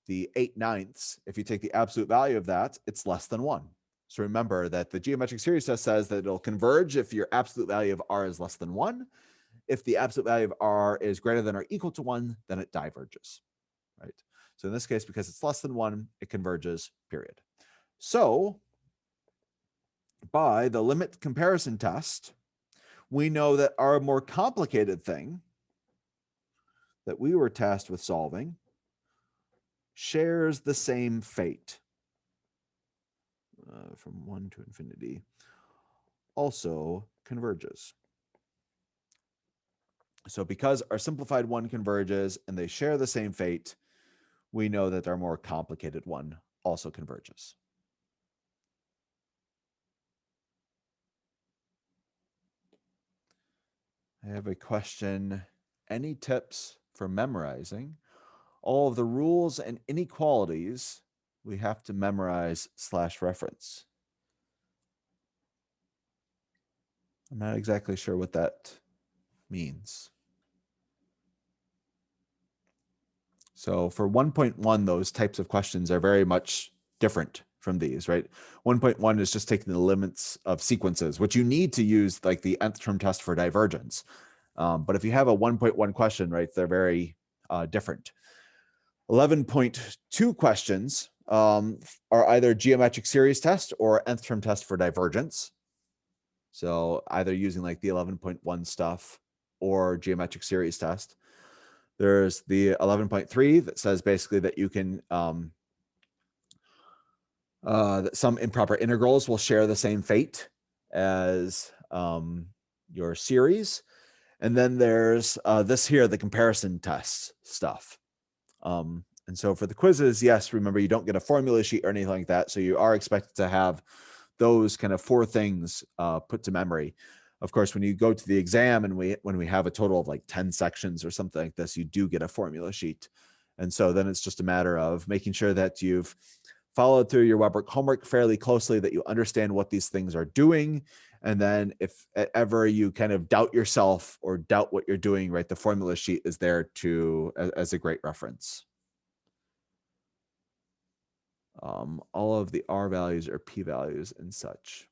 the 8/9, if you take the absolute value of that, it's less than 1. So remember that the geometric series test says that it'll converge if your absolute value of r is less than 1. If the absolute value of r is greater than or equal to 1, then it diverges, right? So in this case, because it's less than 1, it converges, period. So by the limit comparison test, we know that our more complicated thing that we were tasked with solving shares the same fate. From 1 to infinity also converges. So because our simplified one converges and they share the same fate, we know that our more complicated one also converges. I have a question. Any tips for memorizing all of the rules and inequalities we have to memorize / reference? I'm not exactly sure what that means. So for 1.1, those types of questions are very much different from these, right? 1.1 is just taking the limits of sequences, which you need to use like the nth term test for divergence. But if you have a 1.1 question, right, they're very different. 11.2 questions are either geometric series test or nth term test for divergence. So either using like the 11.1 stuff or geometric series test. There's the 11.3 that says basically that you can, that some improper integrals will share the same fate as your series. And then there's this here, the comparison test stuff. And so for the quizzes, yes, remember you don't get a formula sheet or anything like that. So you are expected to have those kind of 4 things put to memory. Of course, when you go to the exam and when we have a total of like 10 sections or something like this, you do get a formula sheet. And so then it's just a matter of making sure that you've followed through your web homework fairly closely, that you understand what these things are doing. And then if ever you kind of doubt yourself or doubt what you're doing, right, the formula sheet is there to as a great reference. All of the R values are P values and such.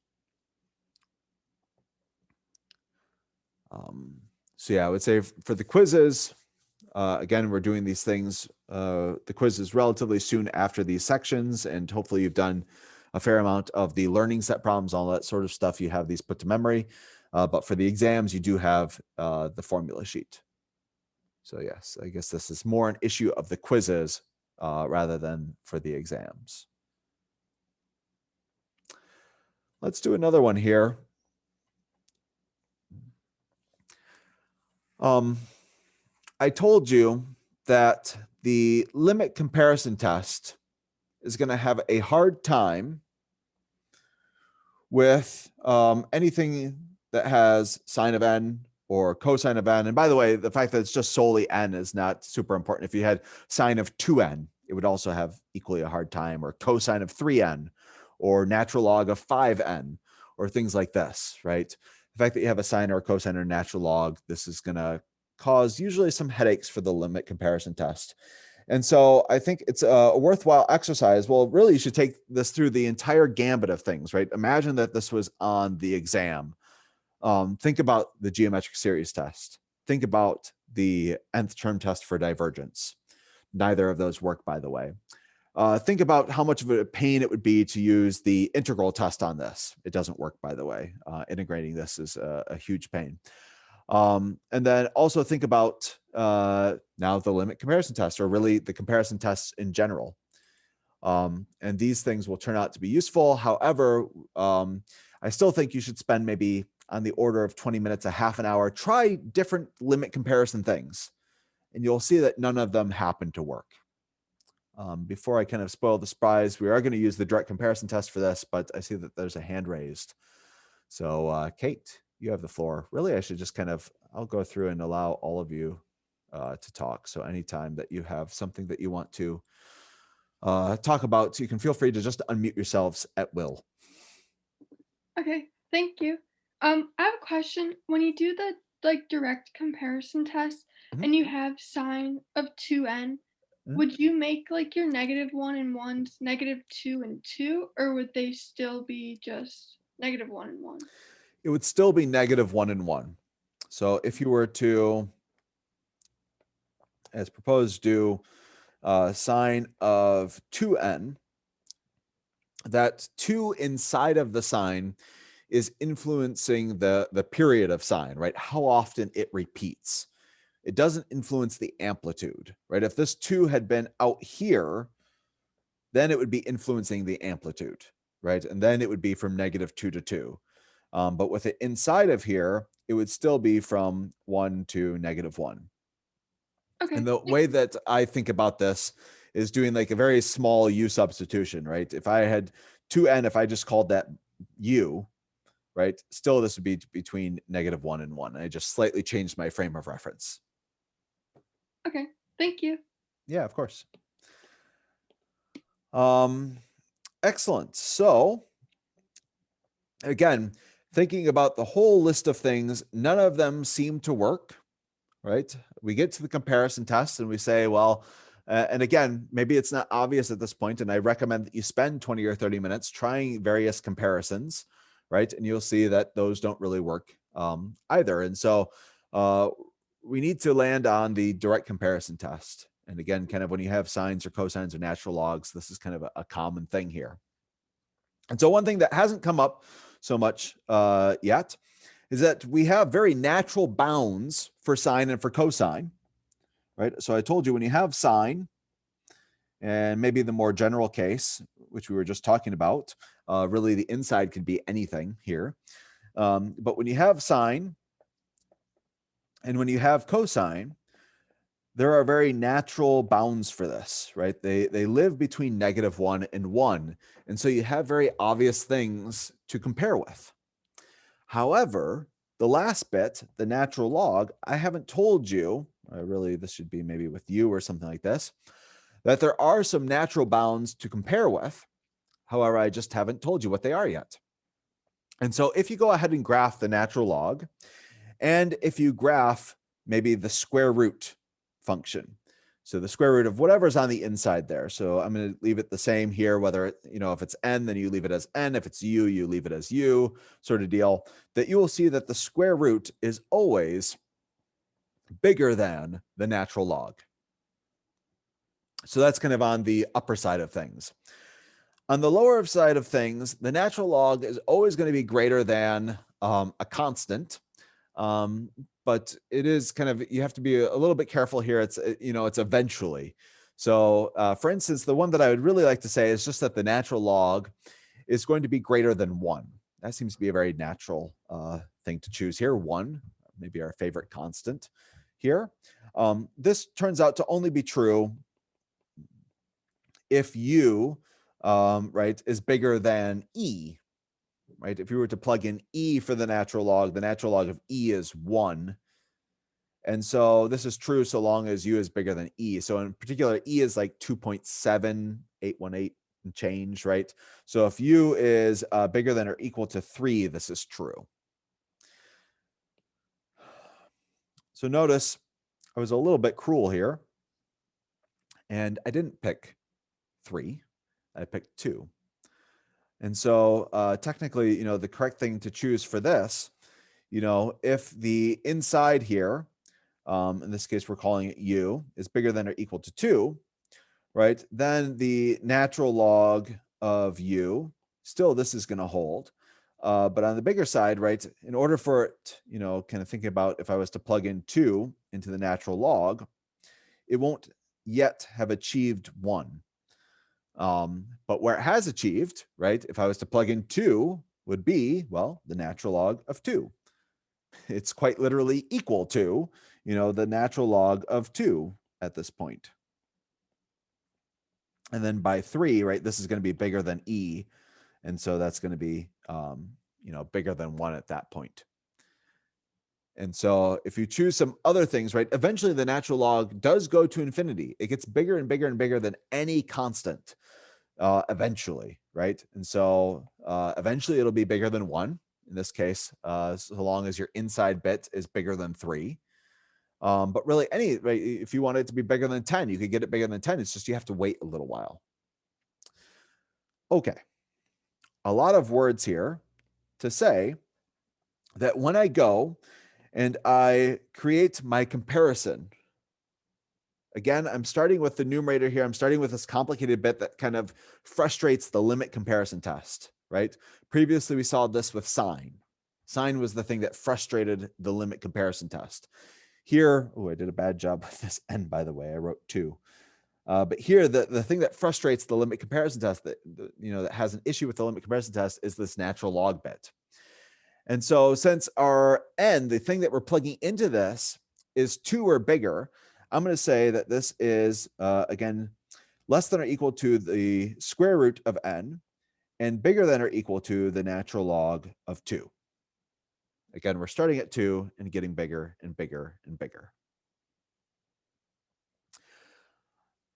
So yeah, I would say for the quizzes, again, we're doing these things, the quiz is relatively soon after these sections, and hopefully you've done a fair amount of the learning set problems, all that sort of stuff. You have these put to memory, but for the exams, you do have the formula sheet. So yes, I guess this is more an issue of the quizzes rather than for the exams. Let's do another one here. I told you that the limit comparison test is going to have a hard time with anything that has sine of n or cosine of n. And by the way, the fact that it's just solely n is not super important. If you had sine of 2n, it would also have equally a hard time, or cosine of 3n, or natural log of 5n, or things like this, right? The fact that you have a sine or a cosine or natural log, this is going to cause usually some headaches for the limit comparison test. And so I think it's a worthwhile exercise. Well, really, you should take this through the entire gambit of things, right? Imagine that this was on the exam. Think about the geometric series test. Think about the nth term test for divergence. Neither of those work, by the way. Think about how much of a pain it would be to use the integral test on this. It doesn't work, by the way. Integrating this is a huge pain. And then also think about now the limit comparison test, or really the comparison tests in general. And these things will turn out to be useful. However, I still think you should spend maybe on the order of 20 minutes, a half an hour, try different limit comparison things, and you'll see that none of them happen to work. Before I kind of spoil the surprise, we are going to use the direct comparison test for this, but I see that there's a hand raised. So Kate, you have the floor. Really, I should just kind of, I'll go through and allow all of you to talk. So anytime that you have something that you want to talk about, so you can feel free to just unmute yourselves at will. Okay, thank you. I have a question. When you do the direct comparison test and you have sine of 2n, Mhm. would you make your -1 and 1's -2 and 2, or would they still be just -1 and 1? It would still be -1 and 1. So if you were to, as proposed, do sine of 2n, that 2 inside of the sine is influencing the period of sine, right? How often it repeats. It doesn't influence the amplitude, right? If this 2 had been out here, then it would be influencing the amplitude, right? And then it would be from -2 to 2. But with it inside of here, it would still be from 1 to -1. Okay, And the way that I think about this is doing like a very small u substitution, right? If I had 2n, if I just called that u, right? Still, this would be between -1 and 1. I just slightly changed my frame of reference. okay, thank you. Yeah, of course. Excellent. So again, thinking about the whole list of things, none of them seem to work, right? We get to the comparison test and we say, well, and again, maybe it's not obvious at this point, and I recommend that you spend 20 or 30 minutes trying various comparisons, right? And you'll see that those don't really work either. And so we need to land on the direct comparison test. And again, kind of when you have sines or cosines or natural logs, this is kind of a common thing here. And so one thing that hasn't come up so much yet is that we have very natural bounds for sine and for cosine, right? So I told you when you have sine, and maybe the more general case, which we were just talking about, really the inside could be anything here. But when you have sine and when you have cosine, there are very natural bounds for this, right? They live between -1 and 1. And so you have very obvious things to compare with. However, the last bit, the natural log, I haven't told you, really, this should be maybe with you or something like this, that there are some natural bounds to compare with. However, I just haven't told you what they are yet. And so if you go ahead and graph the natural log, and if you graph maybe the square root function, so the square root of whatever's on the inside there. So I'm going to leave it the same here, whether it, if it's n, then you leave it as n. If it's u, you leave it as u, sort of deal, that you will see that the square root is always bigger than the natural log. So that's kind of on the upper side of things. On the lower side of things, the natural log is always going to be greater than a constant. But it is kind of, you have to be a little bit careful here. It's, it's eventually. So for instance, the one that I would really like to say is just that the natural log is going to be greater than 1. That seems to be a very natural thing to choose here. 1, maybe our favorite constant here. This turns out to only be true if u, right, is bigger than e, right? If you were to plug in e for the natural log of e is 1. And so this is true so long as u is bigger than e. So in particular, e is like 2.7818 and change, right? So if u is bigger than or equal to 3, this is true. So notice I was a little bit cruel here. And I didn't pick 3. I picked 2. And so technically, the correct thing to choose for this, if the inside here, in this case, we're calling it u, is bigger than or equal to 2, right? Then the natural log of u, still this is going to hold. But on the bigger side, right, in order for it, kind of thinking about if I was to plug in 2 into the natural log, it won't yet have achieved 1. But where it has achieved, right, if I was to plug in 2 would be, well, the natural log of 2. It's quite literally equal to, the natural log of 2 at this point. And then by 3, right, this is going to be bigger than e. And so that's going to be, bigger than 1 at that point. And so if you choose some other things, right, eventually the natural log does go to infinity. It gets bigger and bigger and bigger than any constant eventually, right? And so eventually it'll be bigger than 1 in this case, so long as your inside bit is bigger than 3. But really right, if you want it to be bigger than 10, you could get it bigger than 10. It's just you have to wait a little while. Okay. A lot of words here to say that when I go and I create my comparison, again, I'm starting with the numerator here. I'm starting with this complicated bit that kind of frustrates the limit comparison test, right? Previously, we saw this with sine. Sine was the thing that frustrated the limit comparison test. Here, I did a bad job with this n, by the way. I wrote 2. But here, the thing that frustrates the limit comparison test, that has an issue with the limit comparison test, is this natural log bit. And so since our n, the thing that we're plugging into this, is 2 or bigger, I'm going to say that this is, again, less than or equal to the square root of n and bigger than or equal to the natural log of 2. Again, we're starting at 2 and getting bigger and bigger and bigger.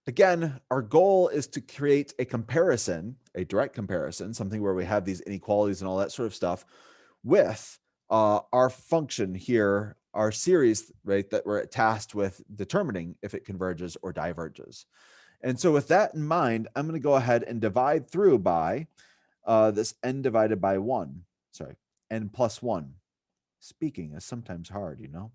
Again, our goal is to create a comparison, a direct comparison, something where we have these inequalities and all that sort of stuff with our function here, our series, right, that we're tasked with determining if it converges or diverges. And so with that in mind, I'm going to go ahead and divide through by this n divided by 1. Sorry, n plus 1. Speaking is sometimes hard, you know.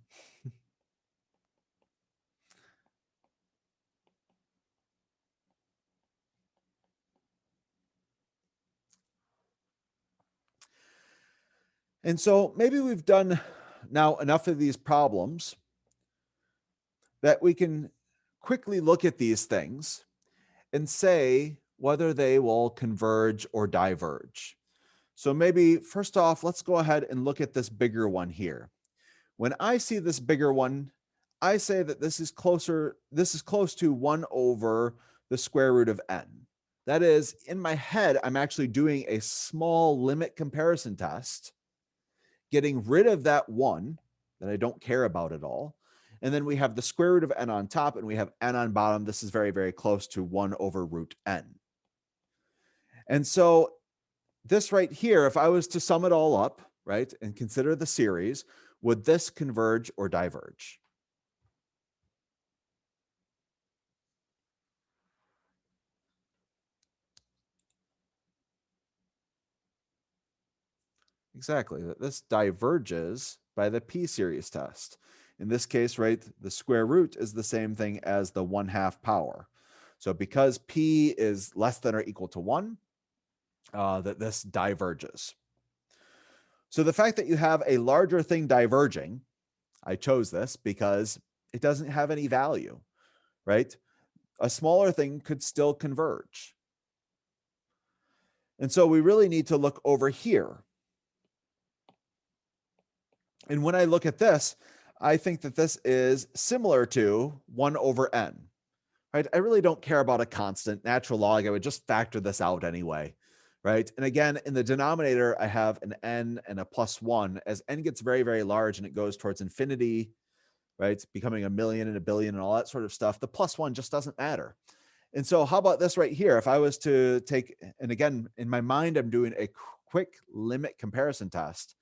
And so maybe we've done now enough of these problems that we can quickly look at these things and say whether they will converge or diverge. So maybe first off, let's go ahead and look at this bigger one here. When I see this bigger one, I say that this is close to 1 over the square root of n. That is, in my head, I'm actually doing a small limit comparison test, getting rid of that 1 that I don't care about at all. And then we have the square root of n on top and we have n on bottom. This is very, very close to 1 over root n. And so this right here, if I was to sum it all up, right, and consider the series, would this converge or diverge? Exactly. This diverges by the p-series test. In this case, right, the square root is the same thing as the 1/2 power. So because p is less than or equal to 1, that this diverges. So the fact that you have a larger thing diverging, I chose this because it doesn't have any value, right? A smaller thing could still converge. And so we really need to look over here. And when I look at this, I think that this is similar to 1 over n, right? I really don't care about a constant natural log. I would just factor this out anyway, right? And again, in the denominator, I have an n and a plus 1. As n gets very, very large and it goes towards infinity, right? It's becoming a million and a billion and all that sort of stuff. The plus 1 just doesn't matter. And so how about this right here? If I was to take, and again, in my mind, I'm doing a quick limit comparison test.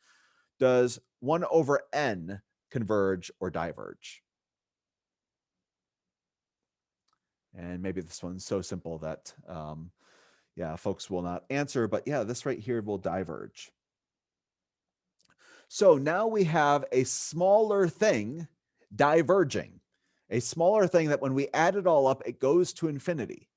Does 1 over n converge or diverge? And maybe this one's so simple that, folks will not answer. But yeah, this right here will diverge. So now we have a smaller thing diverging, a smaller thing that when we add it all up, it goes to infinity.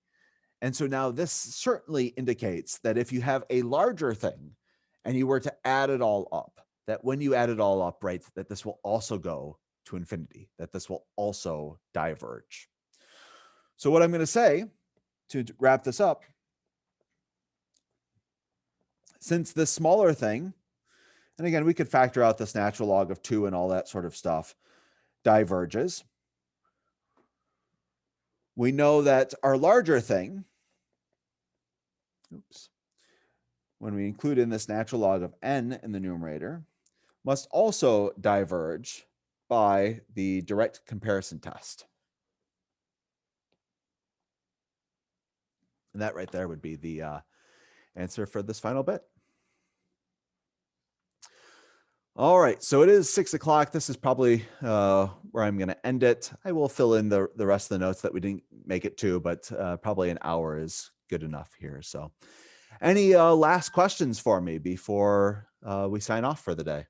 And so now this certainly indicates that if you have a larger thing and you were to add it all up, that when you add it all up, right, that this will also go to infinity, that this will also diverge. So what I'm going to say to wrap this up, since this smaller thing, and again, we could factor out this natural log of 2 and all that sort of stuff, diverges. We know that our larger thing, oops, when we include in this natural log of n in the numerator, must also diverge by the direct comparison test. And that right there would be the answer for this final bit. All right, so it is 6 o'clock. This is probably where I'm going to end it. I will fill in the rest of the notes that we didn't make it to, but probably an hour is good enough here. So any last questions for me before we sign off for the day?